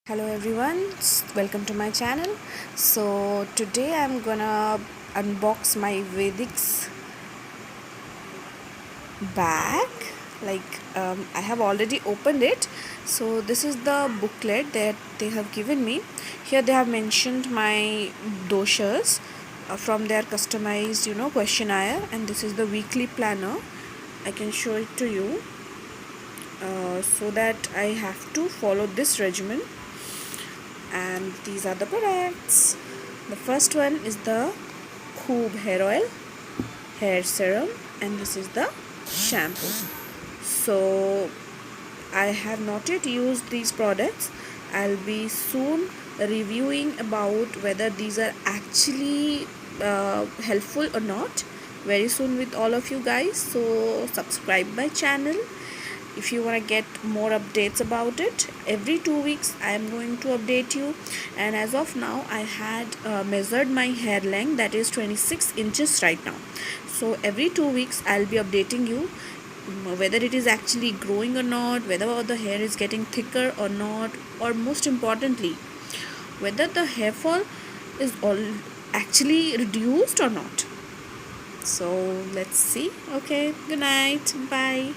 Hello everyone, welcome to my channel. So today I'm gonna unbox my Vedix bag. I have already opened it. So this is the booklet that they have given me. Here they have mentioned my doshas from their customized questionnaire, and this is the weekly planner. I can show it to you so that I have to follow this regimen. And these are the products. The first one is the Khoob hair oil, hair serum, and this is the shampoo. So I have not yet used these products. I'll be soon reviewing about whether these are actually helpful or not very soon with all of you guys. So subscribe my channel if you want to get more updates about it. Every 2 weeks I am going to update you, and as of now I had measured my hair length, that is 26 inches right now. So every 2 weeks I'll be updating you whether it is actually growing or not, whether the hair is getting thicker or not, or most importantly whether the hair fall is all actually reduced or not. So let's see. Okay, good night, bye.